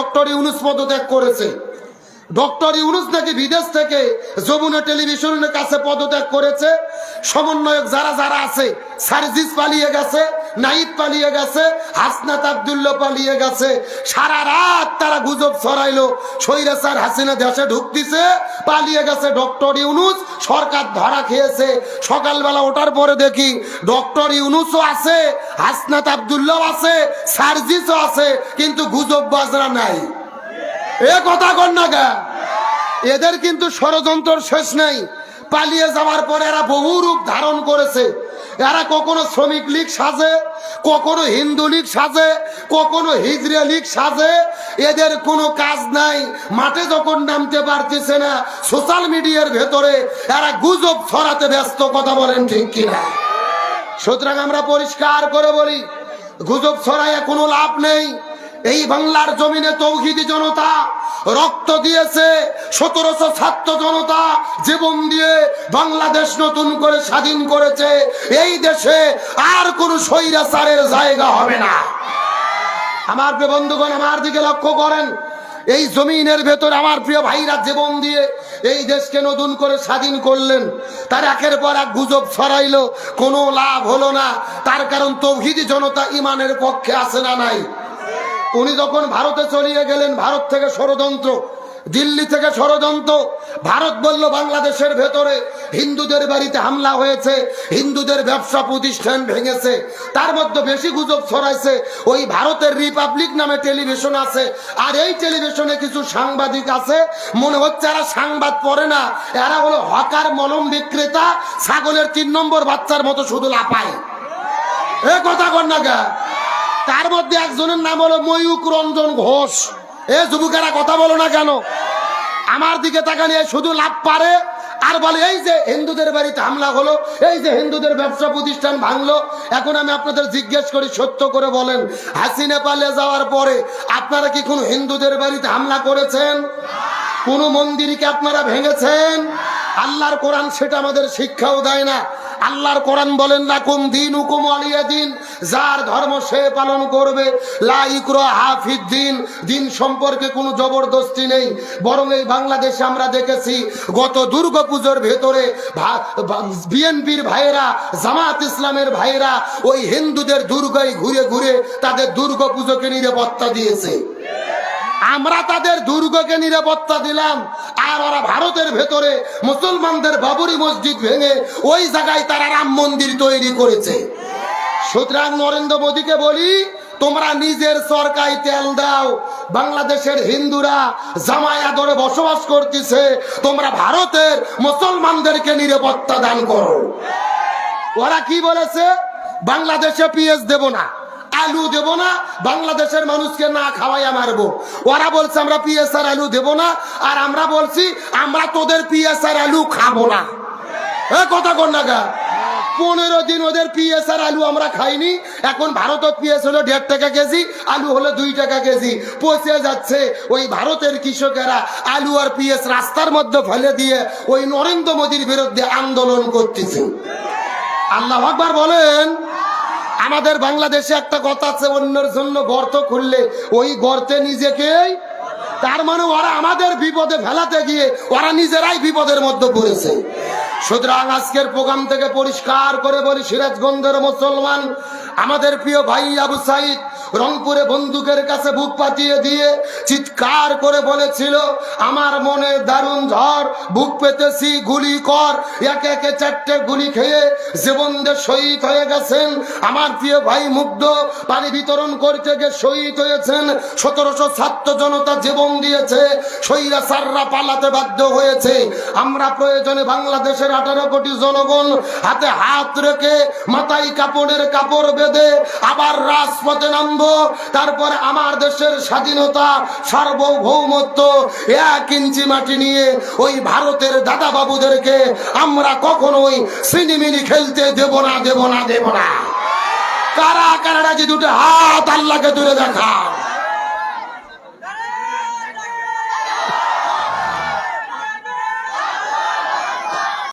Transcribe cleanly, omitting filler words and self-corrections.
Doctor Yunus পদত্যাগ করেছে। Doctor Yunus নাকি বিদেশ থেকে যমুনা টেলিভিশনের কাছে পদত্যাগ করেছে। সমন্বয়ক যারা যারা আছে, সার্জিস পালিয়ে গেছে, নাহিদ পালিয়ে গেছে, হাসনাত আব্দুল্লাহ পালিয়ে গেছে। সারা রাত তারা গুজব ছড়াইলো স্বৈরাচার হাসিনা দেশে ঢুকতেছে, পালিয়ে গেছে ডক্টর ইউনূস, সরকার ধরা খেয়েছে। সকালবেলা ওঠার পরে দেখি ডক্টর ইউনূসও আছে, হাসনাত আব্দুল্লাহ আছে, সার্জিসও আছে, কিন্তু গুজব বাজরা নাই। এ কথা কর না গা। এদের কিন্তু ষড়যন্ত্র শেষ নেই। পালিয়ে যাওয়ার পরে এরা বহু রূপ ধারণ করেছে। এরা কখনো শ্রমিক লীগ সাজে, কখনো হিন্দু লীগ সাজে, কখনো হিজড়া লীগ সাজে। এদের কোনো কাজ নাই। মাঠে যখন নামতে পারতেছে না, সোশ্যাল মিডিয়ার ভেতরে এরা গুজব ছড়াতে ব্যস্ত। কথা বলেন ঠিক কিনা? সুতরাং আমরা পরিষ্কার করে বলি, গুজব ছড়াইয়া কোনো লাভ নেই। এই বাংলার জমিনে তৌহিদি জনতা রক্ত দিয়েছে, 1700 ছাত্র জনতা জীবন দিয়ে বাংলাদেশ নতুন করে স্বাধীন করেছে। এই দেশে আর কোন স্বৈরাচারের জায়গা হবে না। আমার প্রিয় বন্ধুগণ, আমার দিকে লক্ষ্য করেন। এই জমিনের ভেতর আমার প্রিয় ভাইরা জীবন দিয়ে এই দেশকে নতুন করে স্বাধীন করলেন। তার একের পর এক গুজব ছড়াইলো, কোনো লাভ হলো না। তার কারণ তৌহিদি জনতা ইমানের পক্ষে আছে না নাই? উনি যখন ভারতে চলিয়ে গেলেন, ভারত থেকে ষড়যন্ত্র, দিল্লি থেকে ষড়যন্ত্র। ভারত বলল বাংলাদেশের ভেতরে হিন্দুদের বাড়িতে হামলা হয়েছে, হিন্দুদের ব্যবসা প্রতিষ্ঠান ভেঙেছে। তার মধ্যে বেশি গুজব ছড়াইছে ওই ভারতের রিপাবলিক নামে টেলিভিশন আছে, আর এই টেলিভিশনে কিছু সাংবাদিক আছে, মনে হচ্ছে এরা সংবাদ পড়ে না, এরা হলো হকার, মলম বিক্রেতা, ছাগলের 3 নম্বর বাচ্চার মতো শুধু লাপায়। এ কথা কর না গা। তার মধ্যে একজনের নাম হলো ময়ূক রঞ্জন ঘোষ। এ যুবকেরা কথা বলো না কেন? আমার দিকে তাকালে শুধু লাভ পারে আর বলে এই যে হিন্দুদের বাড়িতে হামলা হলো, এই যে হিন্দুদের ব্যবসা প্রতিষ্ঠান ভাঙলো। এখন আমি আপনাদের জিজ্ঞেস করি, সত্য করে বলেন, হাসিনা পালিয়ে যাওয়ার পরে আপনারা কি কোনো হিন্দুদের বাড়িতে হামলা করেছেন? কোন মন্দিরকে আপনারা ভেঙেছেন? আল্লাহর কোরআন সেটা আমাদের শিক্ষাও দেয় না। আল্লাহর কোরআন বলেন, লাকুম দীনুকুম ওয়ালিয়া দিন, যার ধর্ম সে পালন করবে। লা ইকরাহা ফিদ্দিন, দিন সম্পর্কে কোনো জবরদস্তি নেই। বরং এই বাংলাদেশে আমরা দেখেছি গত দুর্গাপূজার ভেতরে বিএনপির ভাইয়েরা, জামাত ইসলামের ভাইয়েরা ওই হিন্দুদের দুর্গায় ঘুরে ঘুরে তাদের দুর্গাপূজাকে নিরাপত্তা দিয়েছে। আমরা তাদের দুর্গকে নিরাপত্তা দিলাম, আর ওরা ভারতের ভেতরে মুসলমানদের বাবরি মসজিদ ভেঙে ওই জায়গায় তারা রাম মন্দির তৈরি করেছে। সুতরাং নরেন্দ্র মোদীকে বলি, তোমরা নিজের সরকারি তেল দাও। বাংলাদেশের হিন্দুরা জামাই আদরে বসবাস করতেছে, তোমরা ভারতের মুসলমানদেরকে নিরাপত্তা দান করো। ওরা কি বলেছে? বাংলাদেশে পিএস দেব না, আলু দেব না, বাংলাদেশের মানুষকে না খাওয়াইয়া মারবো। ওরা বলছে আমরা পিএস আর আলু দেব না, আর আমরা বলছি আমরা তোদের পিএস আর আলু খাবো না। এ কথা কর না গা। 15 দিন ওদের পিএস আর আলু আমরা খাইনি। এখন ভারতের পিএস হলো 1.5 টাকা কেজি, আলু হলো 2 টাকা কেজি। পচে যাচ্ছে। ওই ভারতের কৃষকেরা আলু আর পিএস রাস্তার মধ্যে ফেলে দিয়ে ওই নরেন্দ্র মোদীর বিরুদ্ধে আন্দোলন করতেছে। আল্লাহু আকবার বলেন। আমাদের বাংলাদেশে একটা কথা আছে, অন্যের জন্য গর্ত খুললে ওই গর্তে নিজেকেই। তার মানে ওরা আমাদের বিপদে ফেলাতে গিয়ে ওরা নিজেরাই বিপদের মধ্যে পড়েছে। সুতরাং আজকের প্রোগ্রাম থেকে পরিষ্কার করে বলি, সিরাজগঞ্জের মুসলমান আমাদের প্রিয় ভাই আবু সাইদ রংপুরে বন্দুকের কাছে বুক পাতিয়ে দিয়ে চিৎকার করে বলেছিল, আমার মনে দারুণ ঝড়, বুক পেতেছি, গুলি কর। একে একে 4টে গুলি খেয়ে জীবন দিয়ে শহীদ হয়ে গেছেন। আমার প্রিয় ভাই মুগ্ধ পানি বিতরণ করতে গিয়ে শহীদ হয়েছেন। 1700 ছাত্র জনতা জীবন দিয়েছে, স্বৈরাচাররা পালাতে বাধ্য হয়েছে। আমরা প্রয়োজনে বাংলাদেশের 18 কোটি জনগণ হাতে হাত রেখে মাথায় কাপড়ের কাপড় বেঁধে আবার রাজপথে নামবো। তারপরে আমার দেশের স্বাধীনতা, সার্বভৌমত্ব 1 ইঞ্চি মাটি নিয়ে ওই ভারতের দাদা বাবুদেরকে আমরা কখনোই সিনিমিনি খেলতে দেব না, দেব না, দেব না। কারা কারা যে দুটো হাত আল্লাহকে তুলে দেখা।